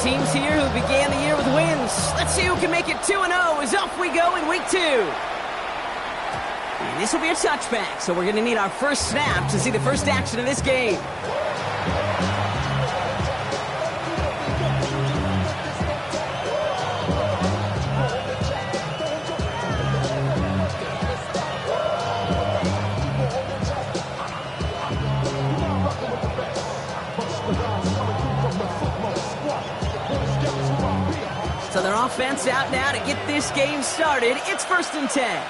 teams here who began the year with wins. Let's see who can make it 2-0 as off we go in week 2. And this will be a touchback, so we're going to need our first snap to see the first action of this game. So their offense out now to get this game started. It's 1st and 10.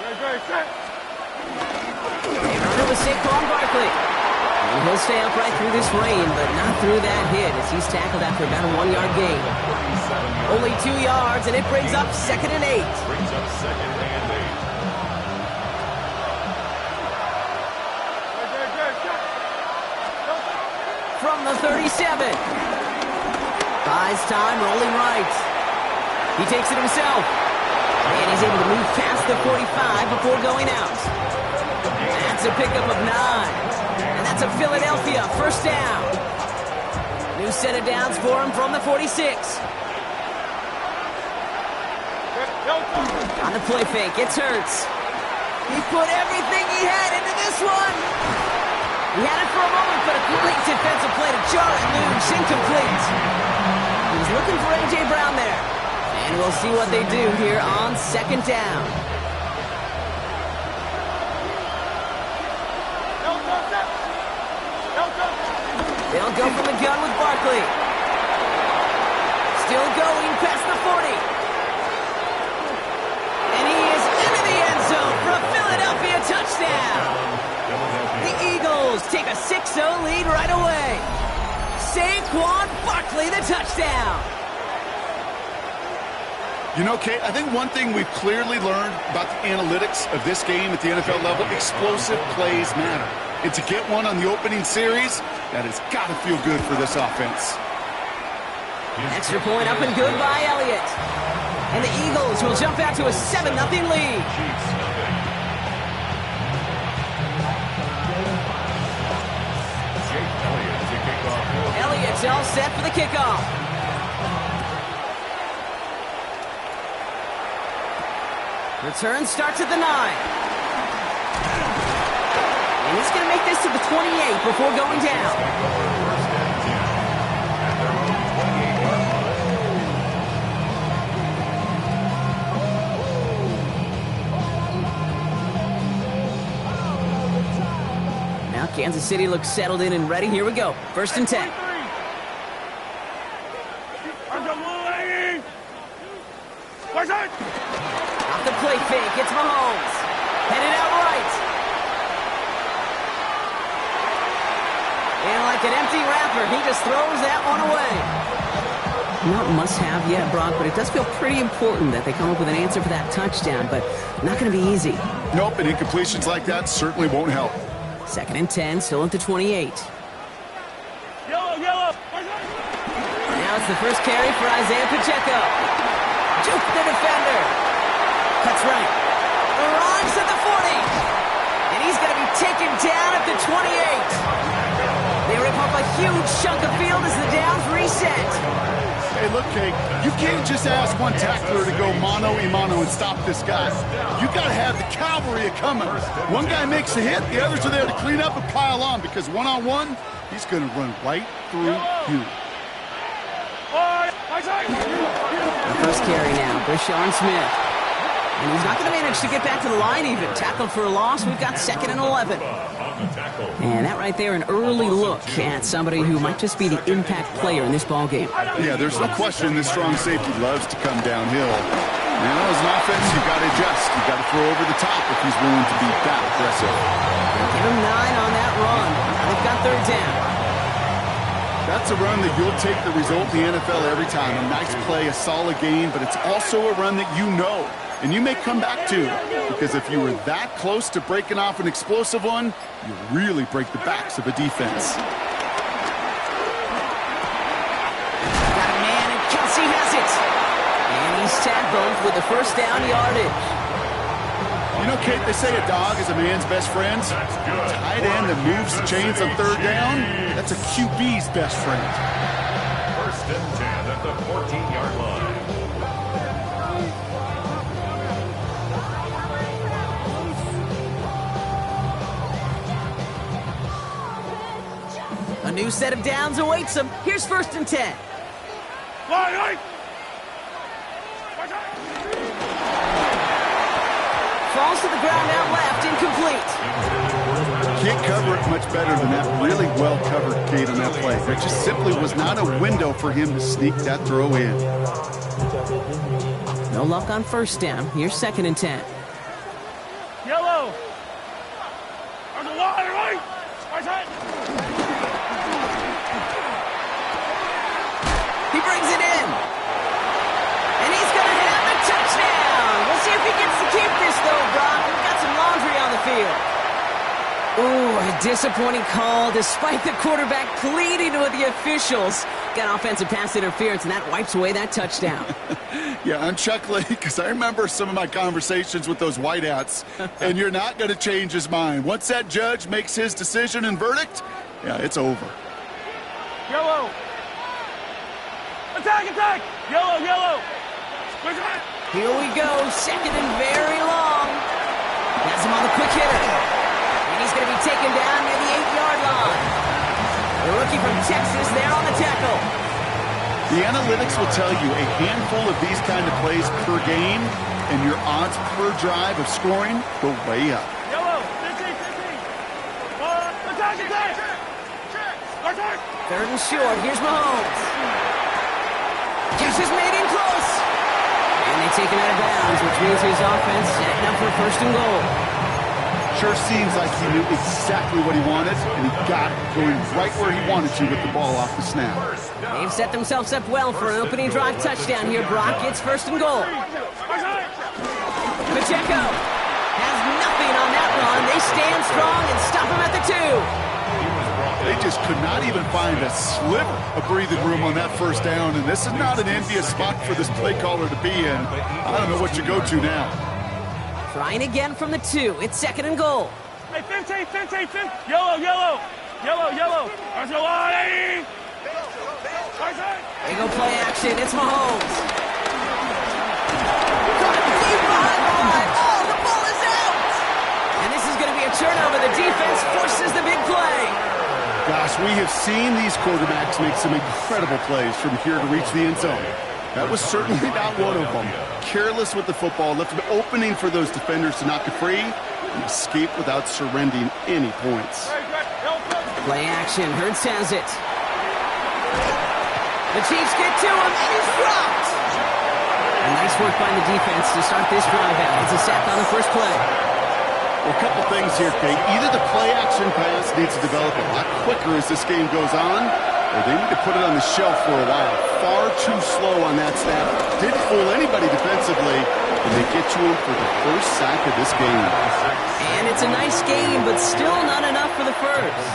They run it with Saquon Barkley. And he'll stay upright through this rain, but not through that hit as he's tackled after about a 1-yard gain. Only 2 yards, and it brings up 2nd and 8. From the 37. Buys time, rolling right. He takes it himself. And he's able to move past the 45 before going out. That's a pickup of 9. And that's a Philadelphia 1st down. New set of downs for him from the 46. On the play fake, it's Hurts. He put everything he had into this one. He had it for a moment, but a great defensive play to jar it loose, incomplete. He was looking for A.J. Brown there. And we'll see what they do here on 2nd down. They'll go from the gun with Barkley. Still going past the 40. And he is into the end zone for a Philadelphia touchdown. The Eagles take a 6-0 lead right away. Saquon Barkley, the touchdown. You know, Kate, I think one thing we've clearly learned about the analytics of this game at the NFL level, explosive plays matter. And to get one on the opening series, that has got to feel good for this offense. Extra point up and good by Elliott. And the Eagles will jump out to a 7-0 lead. Elliott's all set for the kickoff. Return starts at the 9. And he's going to make this to the 28 before going down. Now Kansas City looks settled in and ready. Here we go. 1st and 10. Off the play fake, it's Mahomes. Headed out right. And like an empty wrapper, he just throws that one away. Not must-have yet, Brock, but it does feel pretty important that they come up with an answer for that touchdown, but not going to be easy. Nope, and incompletions like that certainly won't help. 2nd and 10, still at the 28. Now it's the first carry for Isaiah Pacheco. Juke the defender. Cuts right. Arrives at the 40. And he's going to be taken down at the 28. They rip off a huge chunk of field as the downs reset. Hey, look, Kate, you can't just ask one tackler to go mano-a-mano and stop this guy. You got to have the cavalry coming. One guy makes a hit, the others are there to clean up and pile on, because one-on-one, he's going to run right through you. The first carry now, Brashard Smith. And he's not going to manage to get back to the line even. Tackled for a loss. We've got 2nd and 11. And that right there, an early look at somebody who might just be the impact player in this ballgame. Yeah, there's no question this strong safety loves to come downhill. Now, as an offense, you got to adjust. You got to throw over the top if he's willing to be that aggressive. Give him 9 on that run. They've got 3rd down. That's a run that you'll take the result in the NFL every time. A nice play, a solid game, but it's also a run that you know, and you may come back to, because if you were that close to breaking off an explosive one, you really break the backs of a defense. Got a man, and Kelsey has it. And he's tackled with the 1st down yardage. You know, Kate, they say a dog is a man's best friend. Tight end that moves the chains on 3rd down, that's a QB's best friend. new set of downs awaits him. Here's 1st and 10. Falls to the ground out left, incomplete. Can't cover it much better than that really well-covered gate on that play. There just simply was not a window for him to sneak that throw in. No luck on 1st down. Here's 2nd and 10. Yellow. On the line, right? He brings it in. And he's going to have a touchdown. We'll see if he gets to keep this, though, Brock. We've got some laundry on the field. Ooh, a disappointing call despite the quarterback pleading with the officials. Got offensive pass interference, and that wipes away that touchdown. Yeah, I'm chuckling because I remember some of my conversations with those whiteouts, and you're not going to change his mind. Once that judge makes his decision and verdict, yeah, it's over. Yellow. Attack, attack. Yellow, yellow. Here we go, 2nd and very long. Has him on the quick hitter. And he's going to be taken down near the 8-yard line. The rookie from Texas there on the tackle. The analytics will tell you a handful of these kind of plays per game, and your odds per drive of scoring go way up. Yellow, 15, 15. Attack, attack. Attack. 3rd and short, here's Mahomes. Just is made in close. And they take him out of bounds, which means his offense setting up for 1st and goal. Sure seems like he knew exactly what he wanted, and he got it, going right where he wanted to with the ball off the snap. They've set themselves up well for an opening drive touchdown here, Brock. It's 1st and goal. Pacheco has nothing on that run. They stand strong and stop him at the 2. They just could not even find a sliver of breathing room on that 1st down, and this is not an envious spot for this play caller to be in. I don't know what you go to now. Trying again from the 2. It's 2nd and goal. Hey, 15, 15, 15. Yellow, yellow. Yellow, yellow. There's a line. They go play action. It's Mahomes. Caught deep behind the line. Oh, the ball is out. And this is going to be a turnover. The defense forces the big play. Gosh, we have seen these quarterbacks make some incredible plays from here to reach the end zone. That was certainly not one of them. Careless with the football, left an opening for those defenders to knock it free and escape without surrendering any points. Play action. Hurts has it. The Chiefs get to him, and he's dropped. And nice work by the defense to start this drive out. It's a sack on the first play. Well, a couple things here, Kate. Either the play-action pass needs to develop a lot quicker as this game goes on, or they need to put it on the shelf for a while. Far too slow on that snap. Didn't fool anybody defensively, and they get to him for the first sack of this game. And it's a nice game, but still not enough for the first.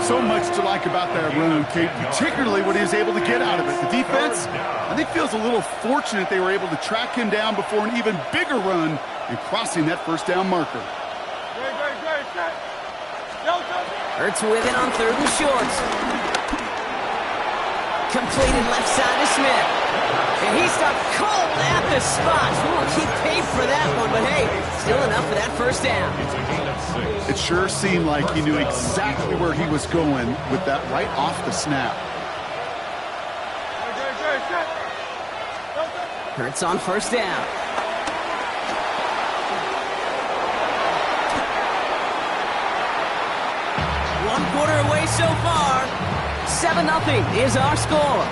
So much to like about that run, Kate, particularly what he was able to get out of it. The defense, I think, feels a little fortunate they were able to track him down before an even bigger run and crossing that 1st down marker. Hurts with it on 3rd and short. Completed left side to Smith. And he stopped cold at the spot. He paid for that one, but hey, still enough for that 1st down. It sure seemed like he knew exactly where he was going with that right off the snap. Hurts on 1st down. One quarter away so far. 7-0 is our score.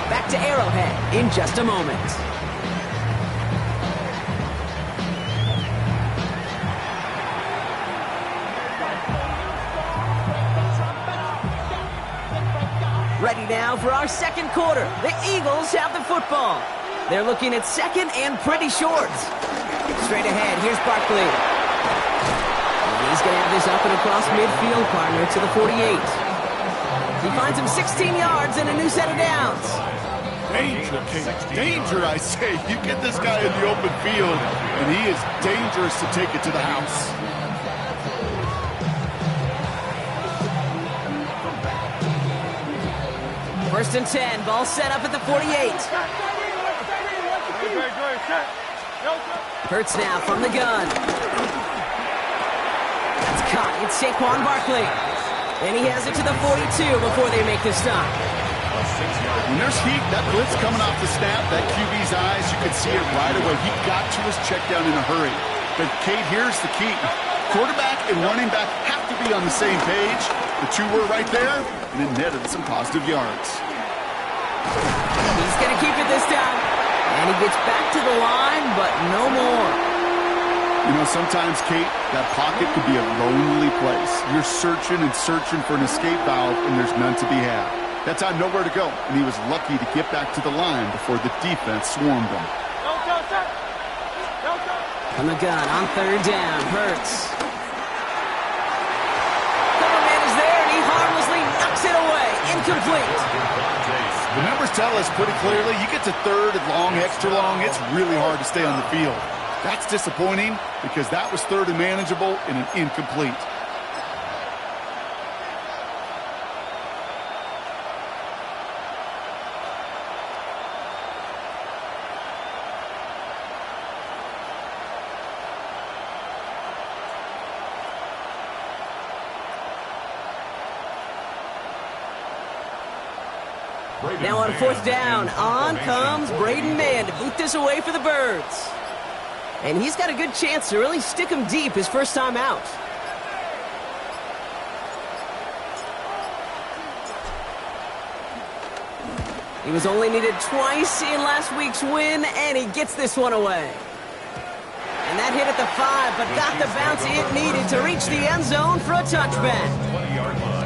Back to Arrowhead in just a moment. Ready now for our 2nd quarter. The Eagles have the football. They're looking at 2nd and pretty short. Straight ahead, here's Barkley. He's going to have this up and across midfield, partner, to the 48. He finds him 16 yards and a new set of downs. Danger, Kate. Danger, I say. You get this guy in the open field, and he is dangerous to take it to the house. First and 10. Ball set up at the 48. Hurts now from the gun. That's caught. It's Saquon Barkley. And he has it to the 42 before they make the stop. When there's heat, that blitz coming off the snap, that QB's eyes, you could see it right away. He got to his check down in a hurry. But, Kate, here's the key. Quarterback and running back have to be on the same page. The two were right there, and it netted some positive yards. He's going to keep it this time. And he gets back to the line, but no more. You know, sometimes, Kate, that pocket could be a lonely place. You're searching and searching for an escape valve, and there's none to be had. That time, nowhere to go, and he was lucky to get back to the line before the defense swarmed him. From the gun on third down, Hurts. Cover man is there, and he harmlessly knocks it away. Incomplete. The numbers tell us pretty clearly, you get to third and long, extra long, it's really hard to stay on the field. That's disappointing because that was third and manageable and an incomplete. Now on fourth down, on comes Braden Mann to boot this away for the Birds. And he's got a good chance to really stick him deep his first time out. He was only needed twice in last week's win, and he gets this one away. And that hit at the 5, but got the bounce it needed to reach the end zone for a touchback. 20-yard line.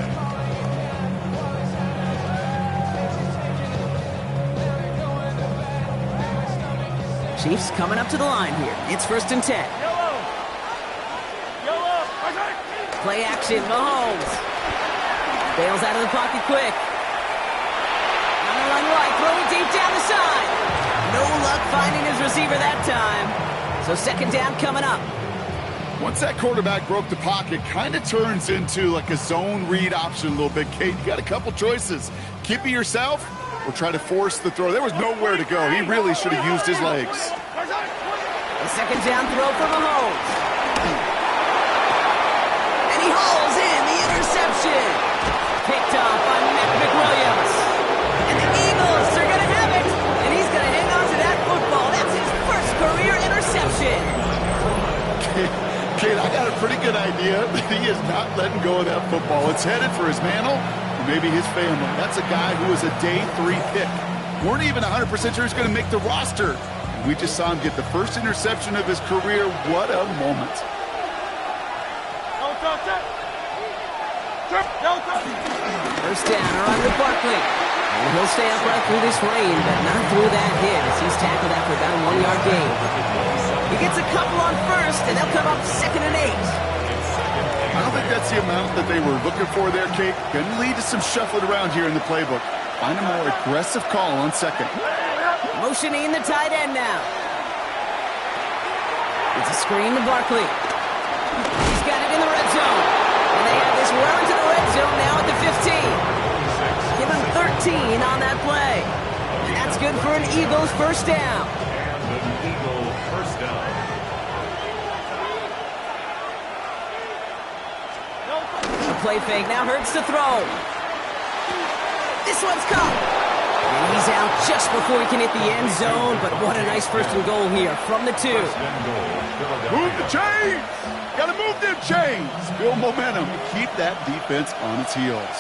Chiefs coming up to the line here. It's 1st and 10. Play action, Mahomes. Bails out of the pocket quick. On the run right, throw it deep down the side. No luck finding his receiver that time. So 2nd down coming up. Once that quarterback broke the pocket, kind of turns into like a zone read option a little bit, Kate. You got a couple choices. Keep it yourself or try to force the throw. There was nowhere to go. He really should have used his legs. A 2nd down throw for Mahomes. And he hauls in the interception. Picked off by McWilliams. And the Eagles are going to have it. And he's going to hang on to that football. That's his first career interception. Kate, I got a pretty good idea that he is not letting go of that football. It's headed for his mantle or maybe his family. That's a guy who was a day 3 pick. Weren't even 100% sure he's going to make the roster. We just saw him get the first interception of his career. What a moment. First down around to Barkley. And he'll stay upright through this rain, but not through that hit as he's tackled after about a 1-yard gain. He gets a couple on first, and they'll come up 2nd and 8. I don't think that's the amount that they were looking for there, Kate. Going to lead to some shuffling around here in the playbook. Find a more aggressive call on 2nd. Motioning the tight end now. It's a screen to Barkley. He's got it in the red zone. And they have this well into the red zone now at the 15. Give him 13 on that play. And that's good for an Eagles first down. And an Eagle first down. A play fake now Hurts to throw. This one's caught. And he's out just before he can hit the end zone, but what a nice 1st and goal here from the 2. Move the chains! Gotta move them chains! Build momentum. Keep that defense on its heels.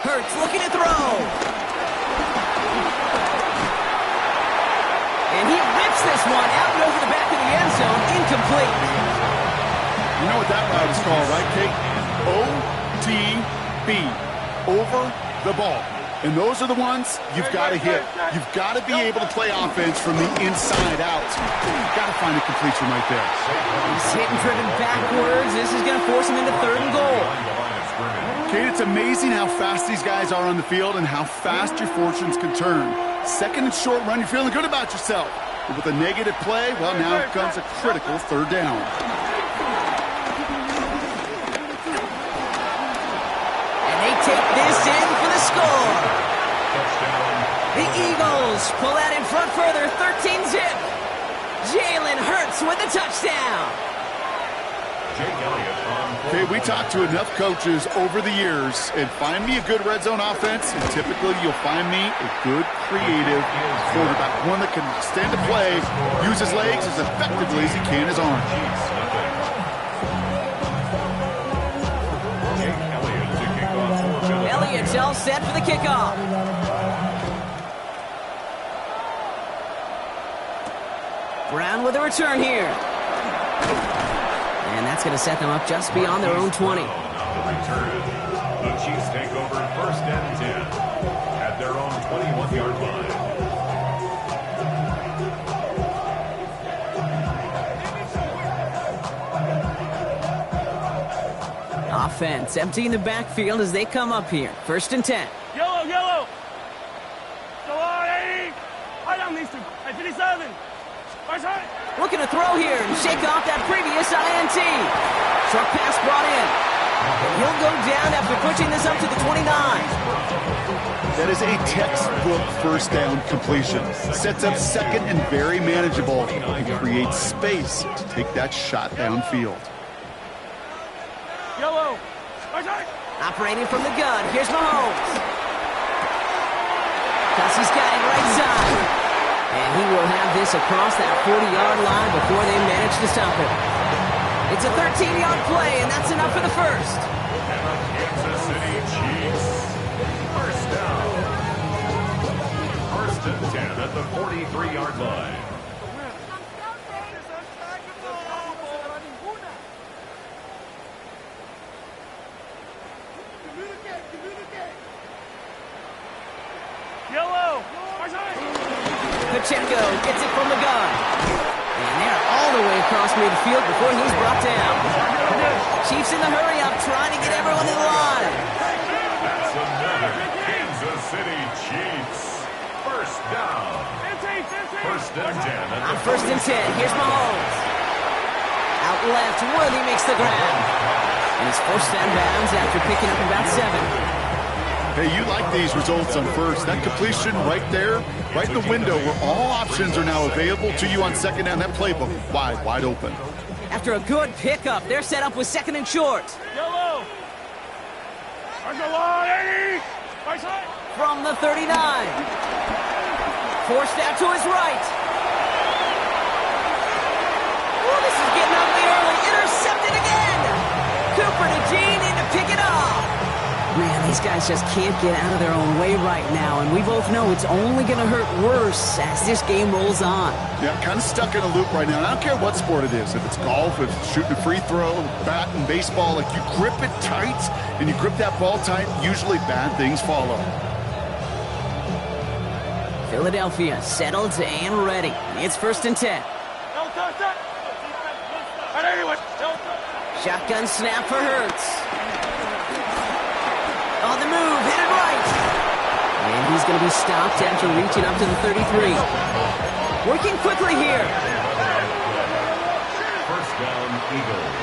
Hurts looking to throw. And he rips this one out and over the back of the end zone. Incomplete. You know what that route is called, right, Kate? OTB. Over the ball. And those are the ones you've got to hit. You've got to be able to play offense from the inside out. You've got to find a completion right there. He's hit and driven backwards. This is going to force him into 3rd and goal. Kate, it's amazing how fast these guys are on the field and how fast your fortunes can turn. 2nd and short run, you're feeling good about yourself. But with a negative play, well, now comes a critical 3rd down. Take this in for the score. The Eagles pull out in front further, 13-zip. Jalen Hurts with the touchdown. Jake Elliott Okay, we talked to enough coaches over the years, and find me a good red zone offense, and typically you'll find me a good, creative quarterback, one that can stand to play, use his legs as effectively as he can his arm. Elliott's all set for the kickoff. Brown with a return here. And that's going to set them up just beyond their own 20. The return. The Chiefs take over 1st and 10 at their own 21-yard line. Offense emptying the backfield as they come up here. 1st and 10. Yellow, yellow. Go on, 80. I don't need to. At 57. Looking to throw here and shake off that previous INT. Short pass brought in. He'll go down after pushing this up to the 29. That is a textbook 1st down completion. Sets up 2nd and very manageable. It creates space to take that shot downfield. Yellow. Operating from the gun. Here's Mahomes. Kelsey's got it right side. And he will have this across that 40-yard line before they manage to stop it. It's a 13-yard play, and that's enough for the 1st. Kansas City Chiefs. 1st down. 1st and 10 at the 43-yard line. Yellow. Pacheco gets it from the gun. And they're all the way across midfield before he's brought down. Chiefs in the hurry up, trying to get everyone in line. That's another Kansas City Chiefs. 1st down. 1st and 10 at the 1st and 10. Here's Mahomes. Out left, Worthy makes the grab. And he's forced out of bounds after picking up about 7. Hey, you like these results on 1st. That completion right there, right in the window where all options are now available to you on 2nd down. That playbook wide open. After a good pickup, they're set up with 2nd and short. Yellow. From the 39. Forced out to his right. Oh, this is getting ugly early. Intercepted again. Cooper to Jean in to pick it off. Man, these guys just can't get out of their own way right now, and we both know it's only going to hurt worse as this game rolls on. Yeah, kind of stuck in a loop right now. And I don't care what sport it is. If it's golf, if it's shooting a free throw, bat and baseball, like you grip it tight and you grip that ball tight, usually bad things follow. Philadelphia settled and ready. It's 1st and 10. Shotgun snap for Hurts. On the move, headed right. And he's going to be stopped after reaching up to the 33. Working quickly here. 1st down, Eagles.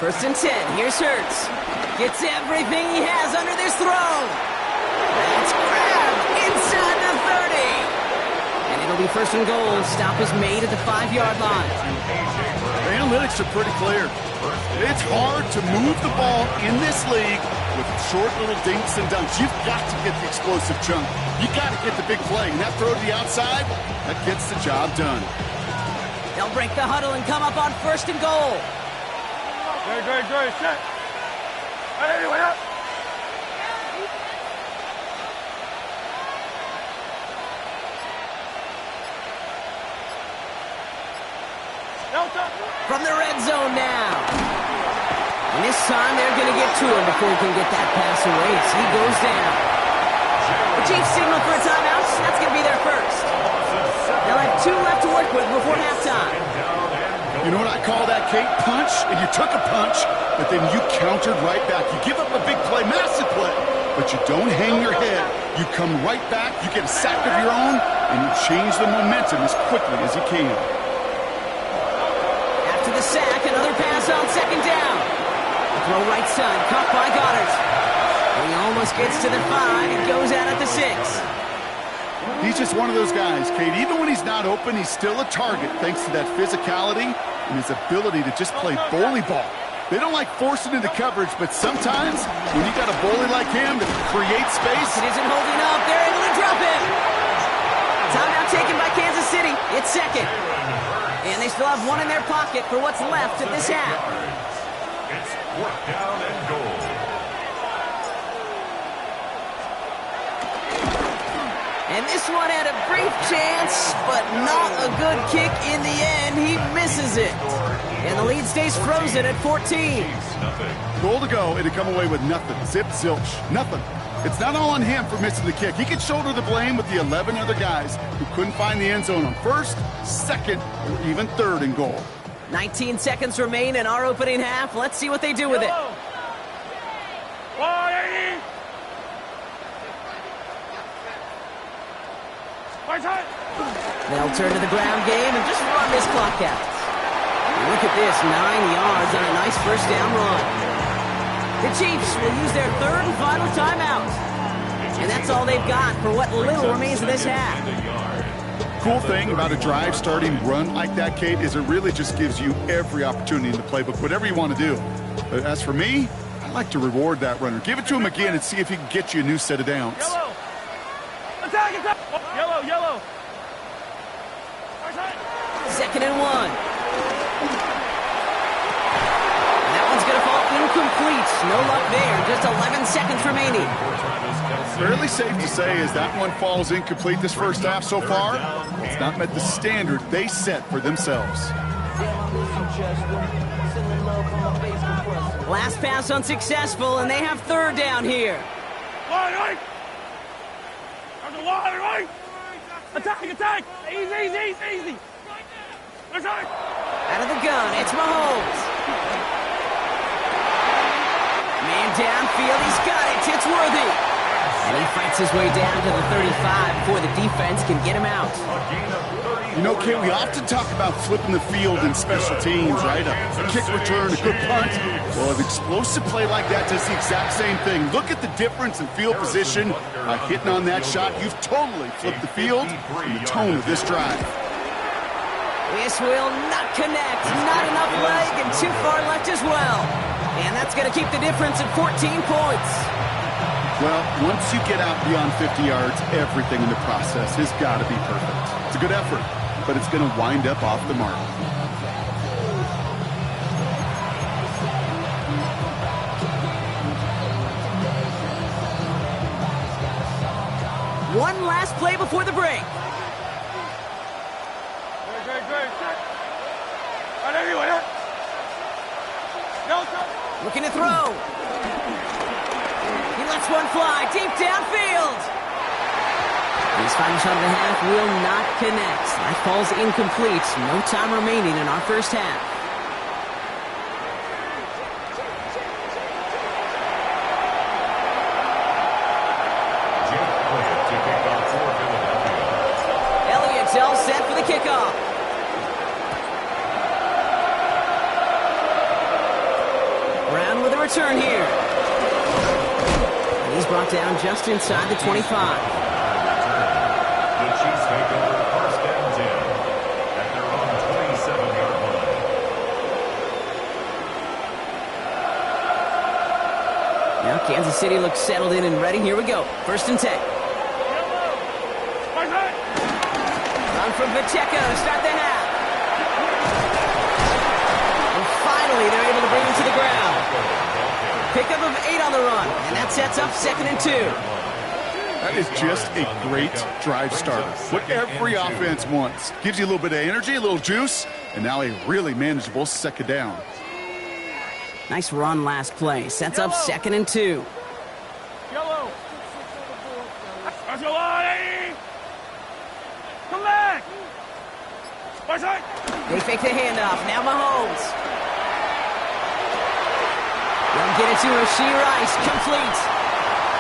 1st and 10, here's Hurts. Gets everything he has under this throw. That's grabbed inside the 30. And it'll be 1st and goal. Stop is made at the 5-yard line. The analytics are pretty clear. It's hard to move the ball in this league with short little dinks and dunks. You've got to get the explosive chunk. You got to get the big play. And that throw to the outside, that gets the job done. They'll break the huddle and come up on 1st and goal. Great. Set. Anyway, up. From the red zone now. And this time they're going to get to him before he can get that pass away. So he goes down. The Chiefs signal for a timeout. That's going to be their 1st. They'll have 2 left to work with before halftime. You know what I call that, Kate? Punch, and you took a punch, but then you countered right back. You give up a big play, massive play, but you don't hang your head. You come right back, you get a sack of your own, and you change the momentum as quickly as you can. After the sack, another pass on 2nd down. Throw right side, caught by Goddard. And he almost gets to the 5. It goes out at the 6. He's just one of those guys, Kate. Even when he's not open, he's still a target thanks to that physicality and his ability to just play bully ball. They don't like forcing into coverage, but sometimes when you got a bully like him that creates space. It isn't holding up. They're able to drop it. Timeout taken by Kansas City. It's second. And they still have one in their pocket for what's left of this half. It's fourth down and goal. And this one had a brief chance, but not a good kick in the end. He misses it. And the lead stays frozen at 14. Goal to go, and to come away with nothing. Zip, zilch, nothing. It's not all on him for missing the kick. He can shoulder the blame with the 11 other guys who couldn't find the end zone on first, second, or even third and goal. 19 seconds remain in our opening half. Let's see what they do with it. They'll turn to the ground game and just run this clock out. Look at this, 9 yards on a nice first down run. The Chiefs will use their third and final timeout. And that's all they've got for what little remains of this half. Cool thing about a drive starting run like that, Kate, is it really just gives you every opportunity in the playbook, whatever you want to do. But as for me, I like to reward that runner. Give it to him again and see if he can get you a new set of downs. Yellow! Attack, attack! Oh, yellow, yellow! Second and 1. That one's going to fall incomplete. No luck there. Just 11 seconds remaining. Fairly safe to say as that one falls incomplete this first half so far, it's not met the standard they set for themselves. Last pass unsuccessful, and they have third down here. Wide right! Attack, attack! Easy! Out of the gun, it's Mahomes. Man downfield, he's got it. It's Worthy. And he fights his way down to the 35 before the defense can get him out. You know, Kate, we often talk about flipping the field in special teams, right? A kick return, a good punt. Well, an explosive play like that does the exact same thing. Look at the difference in field position. By hitting on that shot, you've totally flipped the field and the tone of this drive. This will not connect. Not enough leg and too far left as well. And that's going to keep the difference at 14 points. Well, once you get out beyond 50 yards, everything in the process has got to be perfect. It's a good effort, but it's going to wind up off the mark. One last play before the break. Looking to throw. He lets one fly deep downfield. His final shot of the half will not connect. That falls incomplete. No time remaining in our first half. Elliott's all set for the kickoff. Brown with a return here. And he's brought down just inside the 25. The Chiefs take over first and 10 at their own 27-yard line. Now Kansas City looks settled in and ready. Here we go. First and 10. Run from Pacheco to start the half. And finally, they're able to bring him to the ground. Pickup of 8 on the run, and that sets up 2nd and 2. That is just a great drive starter. What every offense wants. Gives you a little bit of energy, a little juice, and now a really manageable second down. Nice run last play. Sets up 2nd and 2. Yellow! Come back! They fake the handoff. Now Mahomes. They'll get it to Rashee Rice. Complete.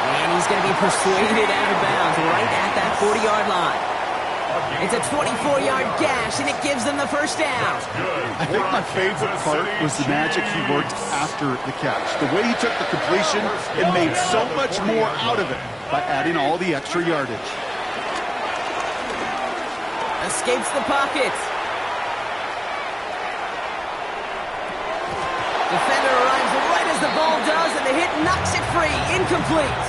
And he's going to be persuaded out of bounds right at that 40-yard line. It's a 24-yard gash, and it gives them the first down. I think my favorite part was the magic he worked after the catch. The way he took the completion and made so much more out of it by adding all the extra yardage. Escapes the pocket. Defender arrives right as the ball does, and the hit knocks it free. Incomplete.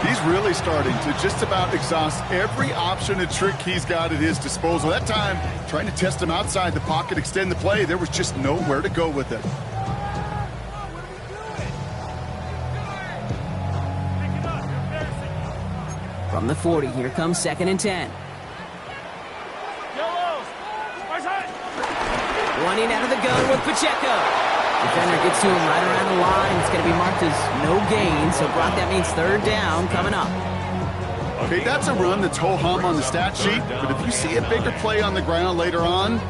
He's really starting to just about exhaust every option and trick he's got at his disposal. That time, trying to test him outside the pocket, extend the play, there was just nowhere to go with it. From the 40, here comes 2nd and 10. Running out of the gun with Pacheco. Defender gets to him right around the line. It's going to be marked as no gain, so Brock, that means 3rd down coming up. Okay, that's a run that's ho-hum on the stat sheet, but if you see a bigger play on the ground later on,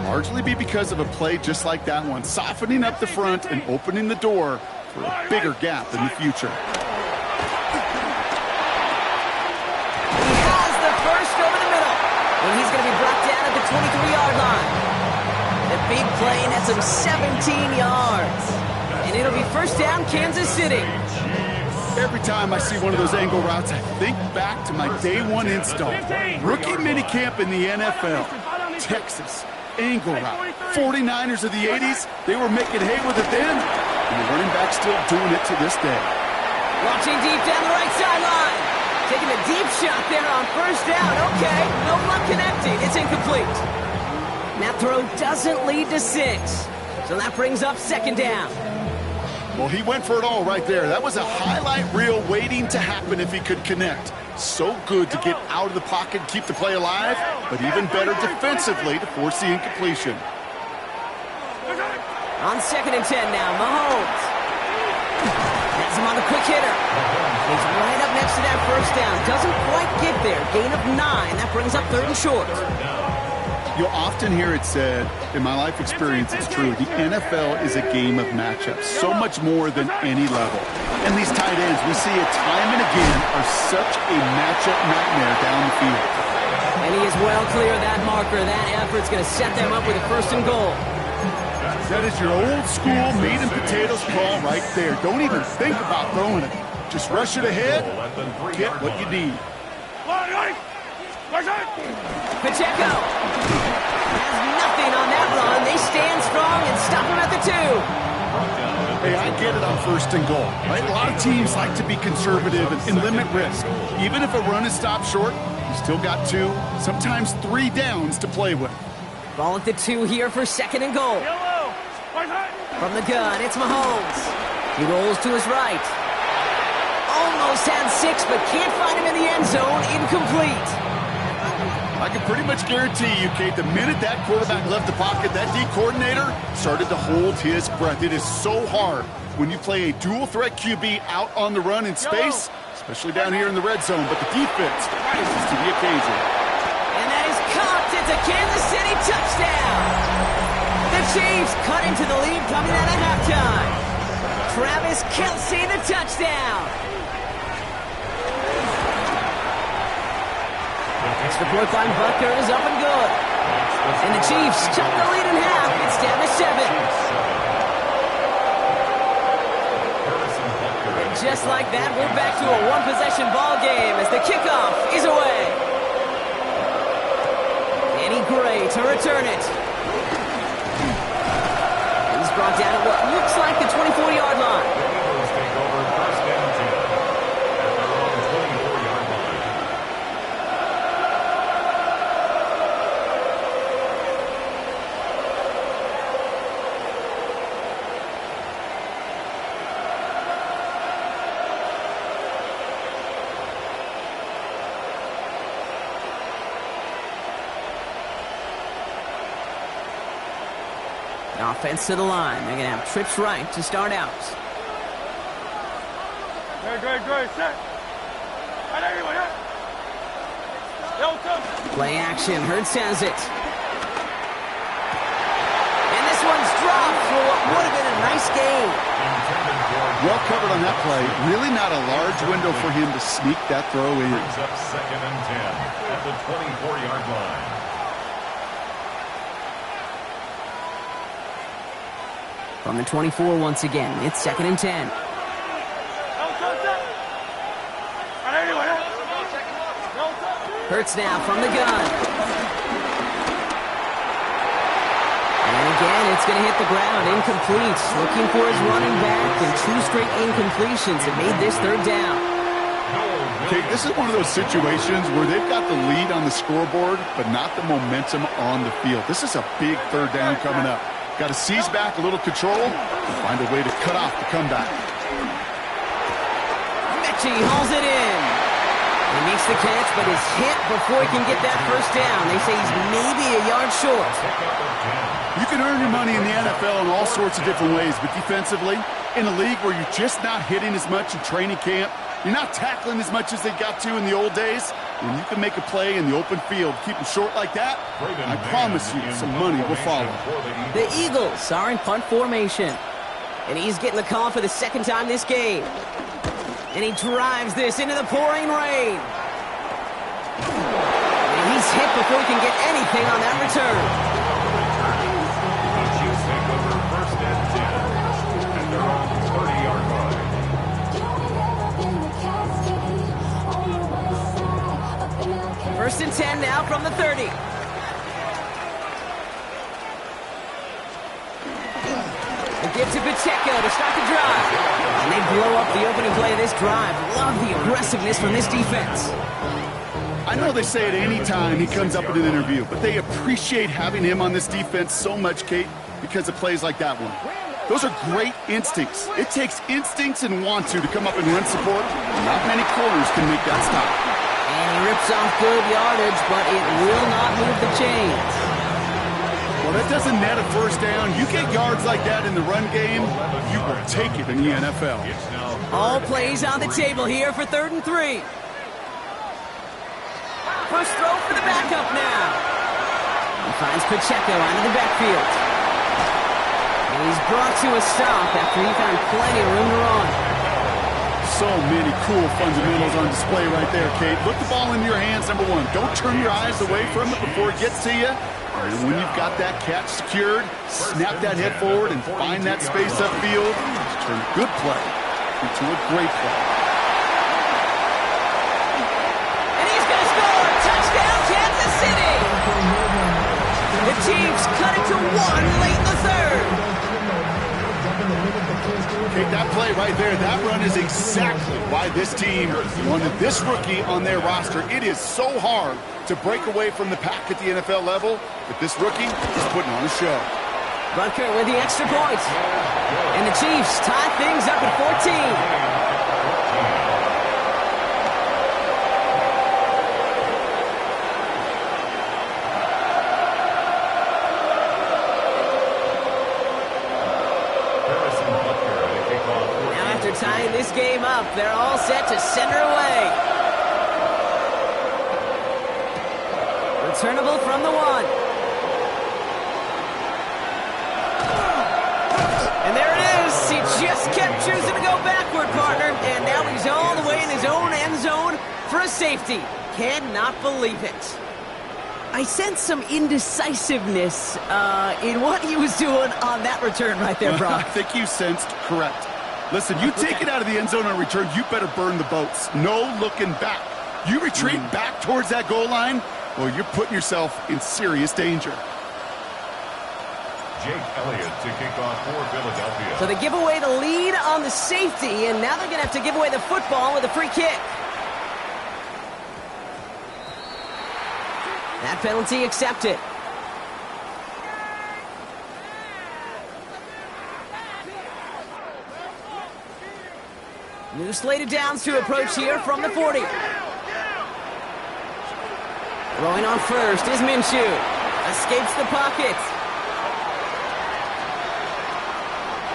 largely be because of a play just like that one, softening up the front and opening the door for a bigger gap in the future. He has the first over the middle, and he's going to be brought down at the 23-yard line. The big play nets him 17 yards. And it'll be 1st down, Kansas City. Every time I see one of those angle routes, I think back to my day 1 install. Rookie minicamp in the NFL. Texas, angle route. 49ers of the 80s, they were making hay with it then. And the running back's still doing it to this day. Launching deep down the right sideline. Taking a deep shot there on 1st down. Okay, no luck connecting. It's incomplete. That throw doesn't lead to 6. So that brings up 2nd down. Well, he went for it all right there. That was a highlight reel waiting to happen if he could connect. So good to get out of the pocket and keep the play alive, but even better defensively to force the incompletion. On 2nd and 10 now, Mahomes. Has him on the quick hitter. He's right up next to that 1st down. Doesn't quite get there. Gain of 9. That brings up 3rd and short. You'll often hear it said, in my life experience, it's true, the NFL is a game of matchups, so much more than any level. And these tight ends, we see it time and again, are such a matchup nightmare down the field. And he is well clear of that marker. That effort's going to set them up with a 1st and goal. That is your old school meat and potatoes call right there. Don't even think about throwing it. Just rush it ahead, get what you need. Pacheco has nothing on that run. They stand strong and stop him at the 2. Hey, I get it on 1st and goal, right? A lot of teams like to be conservative and limit risk. Even if a run is stopped short, you still got 2, sometimes 3 downs to play with. Ball at the 2 here for 2nd and goal. From the gun, it's Mahomes. He rolls to his right. Almost had 6, but can't find him in the end zone. Incomplete. I can pretty much guarantee you, Kate, the minute that quarterback left the pocket, that D coordinator started to hold his breath. It is so hard when you play a dual-threat QB out on the run in space, especially down here in the red zone, but the defense rises to the occasion. And that is caught. It's a Kansas City touchdown. The Chiefs cut into the lead coming out of halftime. Travis Kelce, the touchdown. Extra point by Butker is up and good. And the Chiefs cut the lead in half. It's down to 7. And just like that, we're back to a one-possession ball game as the kickoff is away. Danny Gray to return it. He's brought down at what looks like the 24-yard line. Offense to the line. They're going to have trips right to start out. Great. Set. Play action. Hurts has it. And this one's dropped for what would have been a nice game. Well covered on that play. Really not a large window for him to sneak that throw in. Brings up 2nd and 10 at the 24-yard line. From the 24 once again, it's 2nd and 10. Hurts now from the gun. And Again, it's going to hit the ground. Incomplete. Looking for his running back, and 2 straight incompletions have made this third down. Okay, this is one of those situations where they've got the lead on the scoreboard, but not the momentum on the field. This is a big third down coming up. Got to seize back a little control and find a way to cut off the comeback. Mechie hauls it in. He makes the catch, but is hit before he can get that first down. They say he's maybe a yard short. You can earn your money in the NFL in all sorts of different ways, but defensively, in a league where you're just not hitting as much in training camp, you're not tackling as much as they got to in the old days, when you can make a play in the open field, keep them short like that, I promise you some money will follow. The Eagles are in punt formation, and he's getting the call for the second time this game. And he drives this into the pouring rain. And he's hit before he can get anything on that return. The Chiefs take over 1st and 10 at their own 30-yard line. 1st and 10 now from the 30. A give to Pacheco to start the drive. And they blow up the opening play of this drive. Love the aggressiveness from this defense. I know they say it any time he comes up in an interview, but they appreciate having him on this defense so much, Kate, because of plays like that one. Those are great instincts. It takes instincts and want to come up and run support. Not many corners can make that stop. And he rips off good yardage, but it will not move the chains. Well, that doesn't net a first down. You get yards like that in the run game, you will take it in the NFL. All plays on the table here for 3rd and 3. First throw for the backup now. He finds Pacheco out of the backfield. And he's brought to a stop after he found plenty of room to run. So many cool fundamentals on display right there, Kate. Put the ball in your hands, number one. Don't turn your eyes away from it before it gets to you. And when you've got that catch secured, snap that head forward and find that space upfield. Turn good play into a great play. And he's going to score! Touchdown, Kansas City! The Chiefs cut it to 1 late in the 3rd. Okay, that play right there, that run is exactly why this team wanted this rookie on their roster. It is so hard to break away from the pack at the NFL level, but this rookie is putting on a show. Butker with the extra point. And the Chiefs tie things up at 14. Tying this game up, they're all set to send her away. Returnable from the 1. And there it is. He just kept choosing to go backward, partner. And now he's all the way in his own end zone for a safety. Cannot believe it. I sense some indecisiveness in what he was doing on that return right there, Brock. I think you sensed correct. Listen, you take it out of the end zone on return, you better burn the boats. No looking back. You retreat back towards that goal line, well, you're putting yourself in serious danger. Jake Elliott to kick off for Philadelphia. So they give away the lead on the safety, and now they're going to have to give away the football with a free kick. That penalty accepted. New slate of downs to approach here from the 40. Throwing on first is Minshew. Escapes the pocket.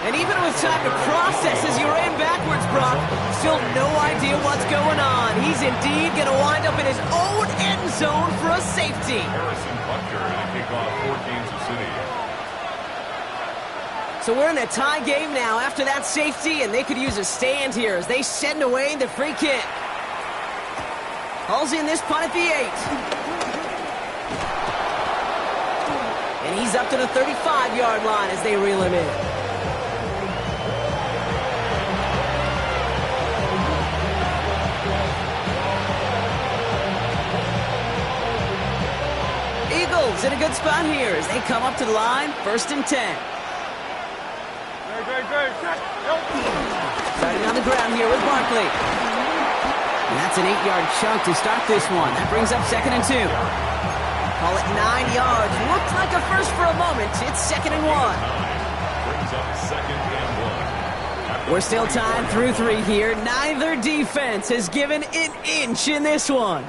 And even with time to process as he ran backwards, Brock, still no idea what's going on. He's indeed going to wind up in his own end zone for a safety. Harrison Butker to kick off for Kansas City. So we're in a tie game now after that safety, and they could use a stand here as they send away the free kick. Hauls in this punt at the 8. And he's up to the 35-yard line as they reel him in. Eagles themselves in a good spot here as they come up to the line, 1st and 10. Starting on the ground here with Barkley. And that's an 8-yard chunk to start this one. That brings up 2nd and 2. Call it 9 yards. Looked like a first for a moment. It's 2nd and 1. Brings up 2nd and 1. We're still tied through 3 here. Neither defense has given an inch in this one.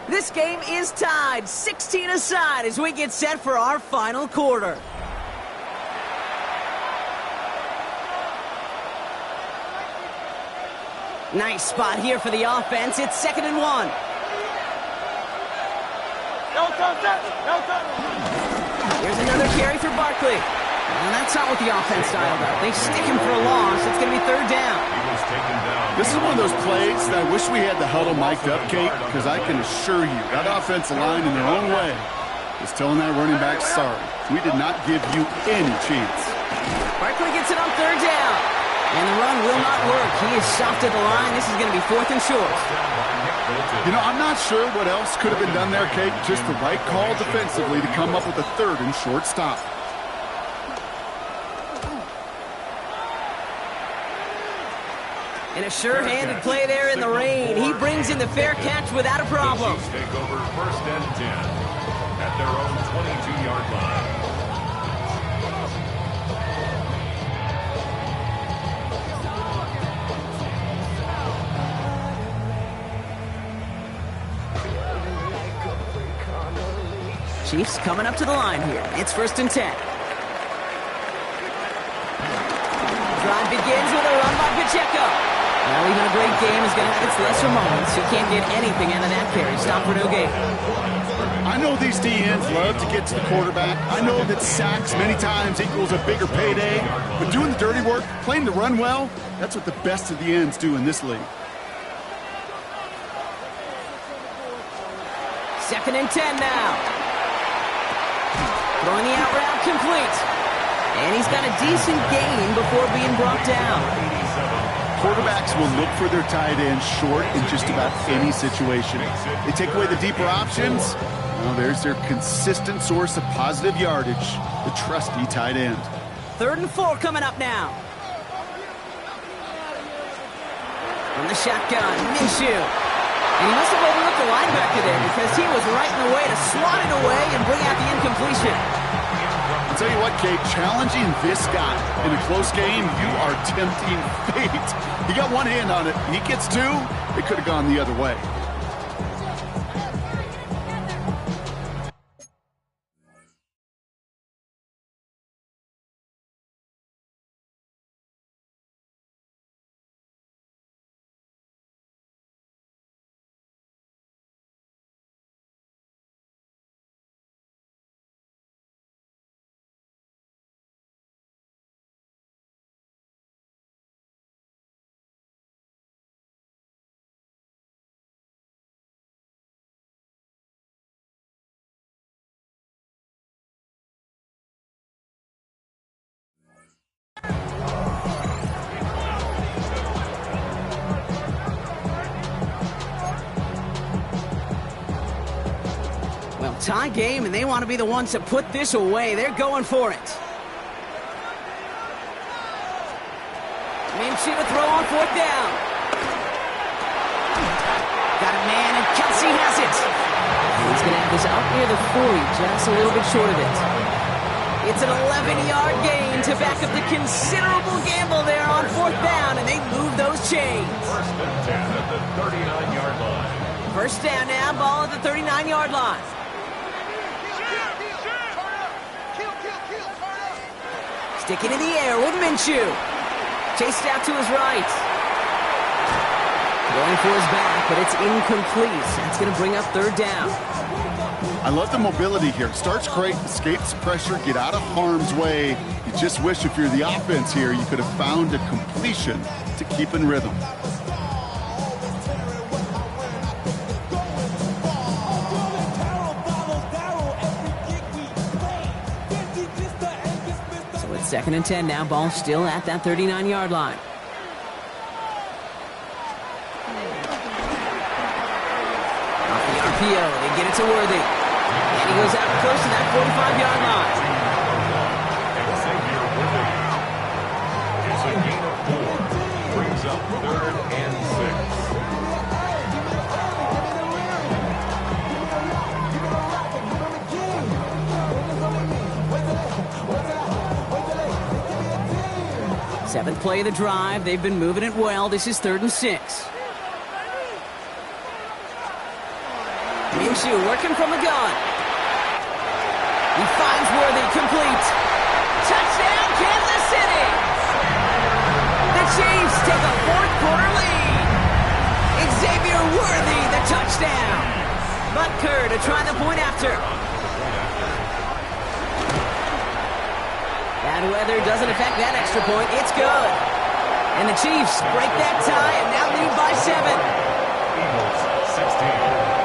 This game is tied 16 aside as we get set for our final quarter. Nice spot here for the offense. It's 2nd and 1. Here's another carry for Barkley. And that's not what the offense dialed up. They stick him for a loss. It's going to be 3rd down. This is one of those plays that I wish we had the huddle mic'd up, Kate, because I can assure you that offensive line in their own way is telling that running back, sorry, we did not give you any chance. Barkley gets it on 3rd down. And the run will not work. He is stopped at the line. This is going to be 4th and short. You know, I'm not sure what else could have been done there, Kate. Just the right call defensively to come up with a 3rd and short stop. And a sure-handed play there in the rain. He brings in the fair catch without a problem. The Chiefs take over 1st and 10 at their own 22-yard line. Chiefs coming up to the line here. It's 1st and 10. Drive begins with a run by Pacheco. Well, even a great game is going to have its lesser moments. You can't get anything out of that carry. Stop for no gain. I know these DNs love to get to the quarterback. I know that sacks many times equals a bigger payday. But doing the dirty work, playing to run well, that's what the best of the ends do in this league. 2nd and 10 now. Throwing the out route complete. And he's got a decent gain before being brought down. Quarterbacks will look for their tight end short in just about any situation. They take away the deeper options. Well, there's their consistent source of positive yardage, the trusty tight end. 3rd and 4 coming up now. From the shotgun, Minshew. And he must have overlooked the linebacker there because he was right in the way to swat it away and bring out the incompletion. I'll tell you what, Kate, challenging this guy in a close game, you are tempting fate. He got one hand on it. He gets 2. It could have gone the other way. Well, tie game, and they want to be the ones to put this away. They're going for it. Minshew to throw on 4th down. Got a man, and Kelsey has it. He's going to have this out near the 40, just a little bit short of it. It's an 11-yard gain to back up the considerable gamble there on 4th down, and they move those chains. 1st and 10 at the 39-yard line. 1st down now, ball at the 39-yard line. Sticking in the air with Minshew. Chased out to his right. Going for his back, but it's incomplete. That's going to bring up 3rd down. I love the mobility here. Starts great, escapes pressure, get out of harm's way. You just wish if you're the offense here, you could have found a completion to keep in rhythm. So it's 2nd and 10 now. Ball still at that 39-yard line. Off the RPO, they get it to Worthy. And he goes out close to that 45-yard line. Xavier Worthy. It's a gain of 4. Brings up 3rd and 6. Seventh play of the drive. They've been moving it well. This is 3rd and 6. Minshew working from the gun. He finds Worthy, complete. Touchdown, Kansas City! The Chiefs take a 4th quarter lead. Xavier Worthy, the touchdown. Butker to try the point after. Bad weather doesn't affect that extra point. It's good. And the Chiefs break that tie and now lead by 7. Eagles 16.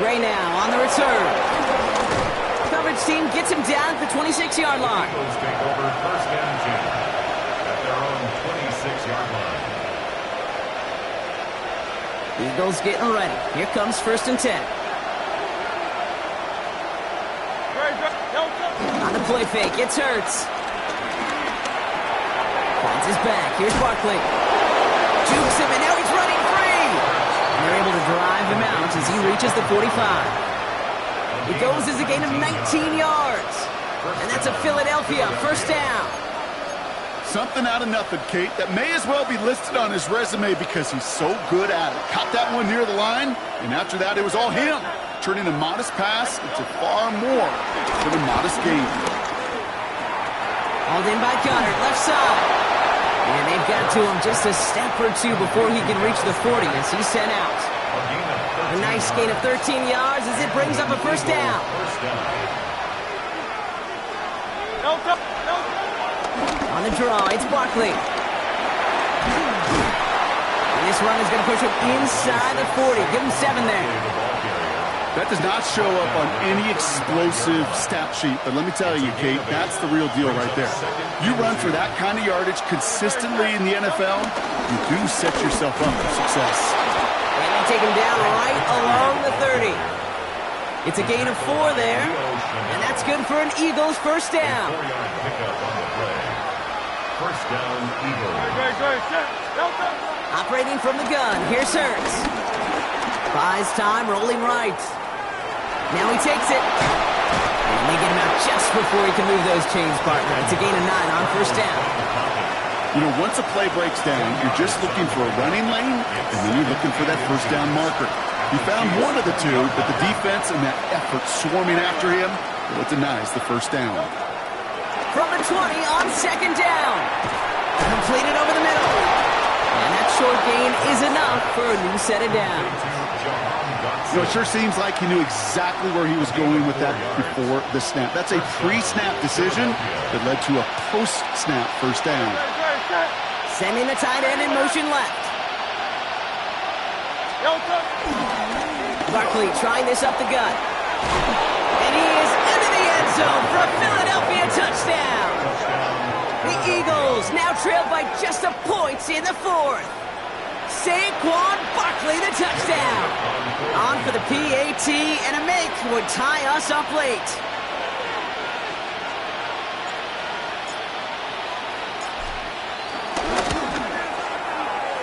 Gray now on the return. Coverage team gets him down at the 26-yard line. Eagles take over 1st and 10 at their own 26-yard line. Eagles getting ready. Here comes 1st and 10. On the play fake, it's Hurts. Finds his back. Here's Barkley. Jukes him, and now he's running free. And they're able to drive him out as he reaches the 45. It goes as a gain of 19 yards. And that's a Philadelphia 1st down. Something out of nothing, Kate, that may as well be listed on his resume because he's so good at it. Caught that one near the line, and after that, it was all him, turning a modest pass into far more than a modest gain. Hauled in by Goddard, left side. And they've got to him just a step or two before he can reach the 40 as he's sent out. A nice gain of 13 yards as it brings up a 1st down. On the draw, it's Barkley. And this run is going to push him inside the 40. Give him 7 there. That does not show up on any explosive stat sheet, but let me tell you, Kate, that's the real deal right there. You run for that kind of yardage consistently in the NFL, you do set yourself up for success. And they take him down right along the 30. It's a gain of 4 there, and that's good for an Eagles 1st down. 4-yard pickup on the play. 1st down, Eagles. Operating from the gun, here's Hurts. Buys time, rolling right. Now he takes it. And they get him out just before he can move those chains, partner. It's a gain of 9 on 1st down. You know, once a play breaks down, you're just looking for a running lane, and then you're looking for that 1st down marker. He found one of the two, but the defense and that effort swarming after him, well, it denies the 1st down. From the 20 on 2nd down. Completed over the middle. And that short gain is enough for a new set of downs. You know, it sure seems like he knew exactly where he was going with that before the snap. That's a pre-snap decision that led to a post-snap 1st down. Sending the tight end in motion left. Barkley trying this up the gut. And he is into the end zone for a Philadelphia touchdown. The Eagles now trailed by just a point in the 4th. Saquon Barkley, the touchdown. On for the PAT, and a make would tie us up late.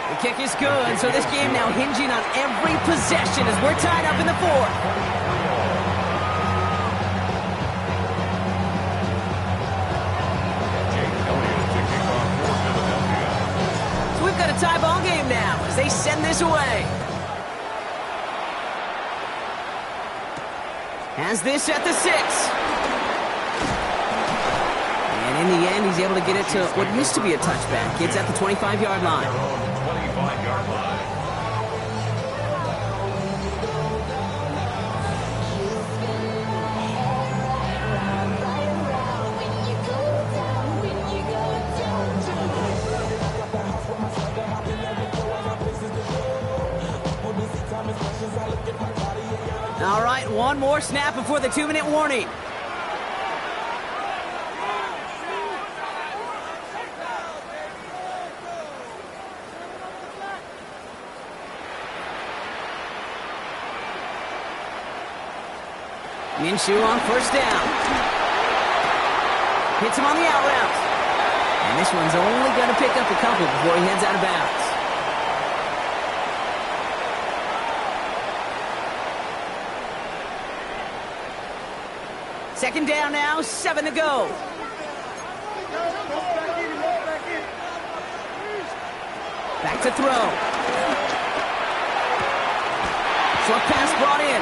The kick is good, so this game now hinging on every possession as we're tied up in the 4th. We've got a tie ball game now as they send this away. Has this at the 6. And in the end, he's able to get it to what used to be a touchback. It's at the 25-yard line. 25-yard line. one more snap before the 2-minute warning. Minshew on first down. Hits him on the out route. And this one's only going to pick up a couple before he heads out of bounds. Second down now, 7 to go. Back to throw. Short pass brought in.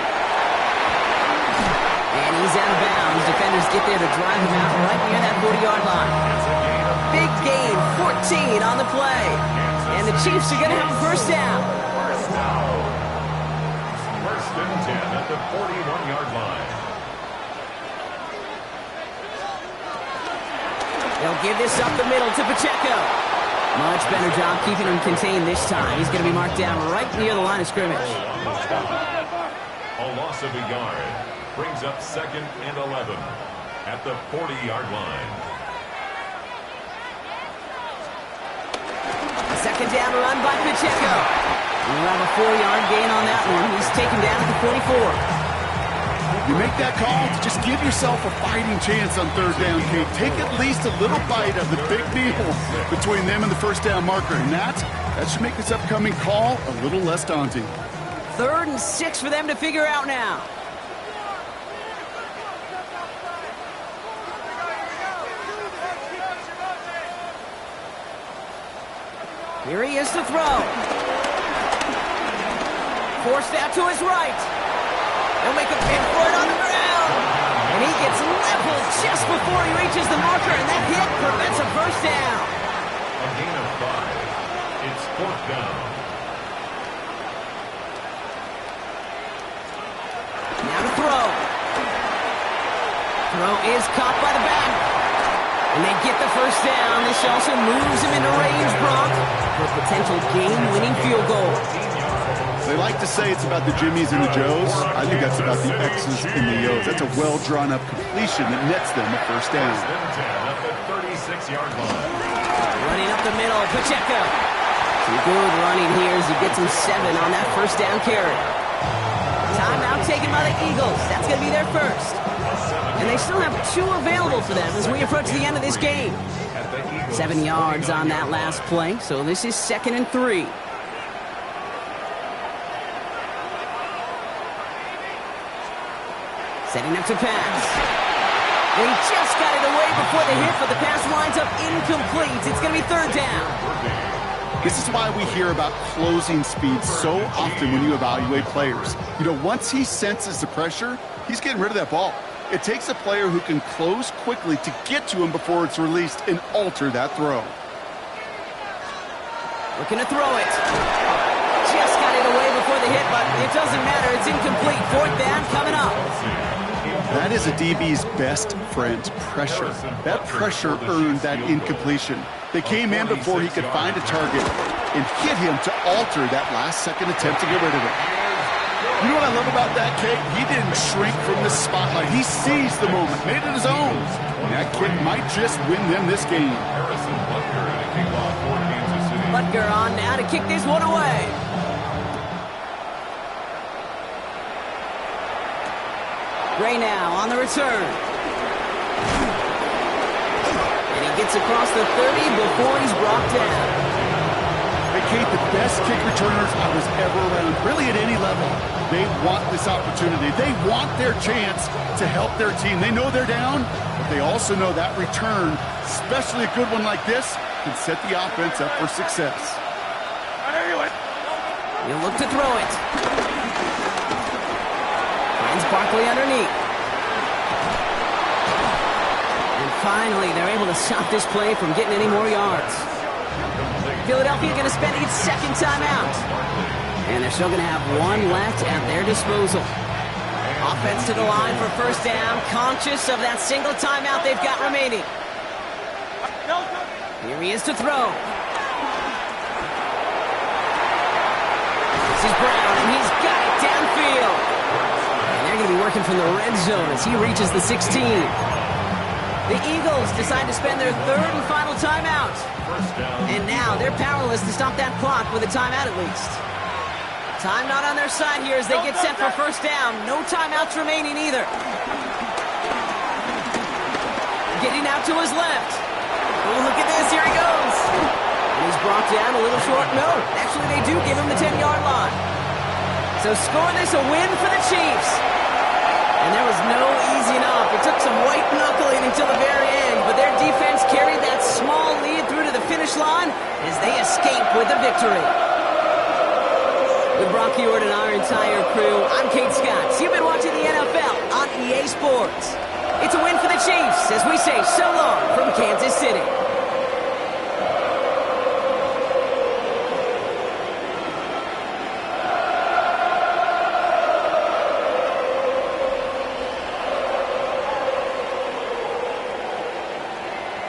And he's out of bounds. Defenders get there to drive him out right near that 40-yard line. Big gain, 14 on the play. And the Chiefs are going to have a first down. First and 10 at the 41-yard line. They'll give this up the middle to Pacheco. Much better job keeping him contained this time. He's going to be marked down right near the line of scrimmage. A loss of a yard brings up second and 11 at the 40-yard line. Second down run by Pacheco. We'll have a 4-yard gain on that one. He's taken down at the 44. You make that call to just give yourself a fighting chance on third down, Kate. Take at least a little bite of the big deal between them and the first down marker. And that should make this upcoming call a little less daunting. 3rd and 6 for them to figure out now. Here he is to throw. Forced out to his right. He'll make a big for it on the ground. And he gets leveled just before he reaches the marker, and that hit prevents a first down. A gain of 5. It's 4th down. Now to throw. Throw is caught by the back. And they get the first down. This also moves him into range, Brock, for a potential game-winning field goal. They like to say it's about the Jimmies and the Joes. I think that's about the X's and the O's. That's a well-drawn-up completion that nets them a first down. First and 10 at the 36-yard line. Running up the middle, Pacheco. Some good running here as he gets him 7 on that first down carry. Timeout taken by the Eagles. That's going to be their first. And they still have 2 available for them as we approach the end of this game. 7 yards on that last play, so this is 2nd and 3. Setting up to pass. And he just got it away before the hit, but the pass winds up incomplete. It's going to be 3rd down. This is why we hear about closing speed so often when you evaluate players. You know, once he senses the pressure, he's getting rid of that ball. It takes a player who can close quickly to get to him before it's released and alter that throw. Looking to throw it. Just got it away before the hit, but it doesn't matter. It's incomplete. 4th down coming up. That is a DB's best friend, pressure. That pressure earned that incompletion. They came in before he could find a target and hit him to alter that last-second attempt to get rid of it. You know what I love about that, Kate? He didn't shrink from the spotlight. He seized the moment, made it his own. And that kid might just win them this game. Harrison Butker at a kickoff for Kansas City. Butker on now to kick this one away. Gray now on the return. And he gets across the 30 before he's brought down. Hey, Kate, the best kick returners I was ever around, really at any level, they want this opportunity. They want their chance to help their team. They know they're down, but they also know that return, especially a good one like this, can set the offense up for success. He'll look to throw it. Finds Barkley underneath. And finally, they're able to stop this play from getting any more yards. Philadelphia going to spend its 2nd timeout. And they're still going to have 1 left at their disposal. Offense to the line for first down, conscious of that single timeout they've got remaining. Here he is to throw. This is Brown, and he's got it downfield. And they're going to activity working from the red zone as he reaches the 16. The Eagles decide to spend their third and final timeout. And now they're powerless to stop that clock with a timeout at least. Time not on their side here as they get set for first down. No timeouts remaining either. Getting out to his left. Oh, look at this. Here he goes. And he's brought down a little short. No, actually they do give him the 10-yard line. So score this a win for the Chiefs. And there was no easing up. It took some white knuckling until the very end, but their defense carried that small lead through to the finish line as they escape with the victory. With Brock Huard and our entire crew, I'm Kate Scott. You've been watching the NFL on EA Sports. It's a win for the Chiefs as we say so long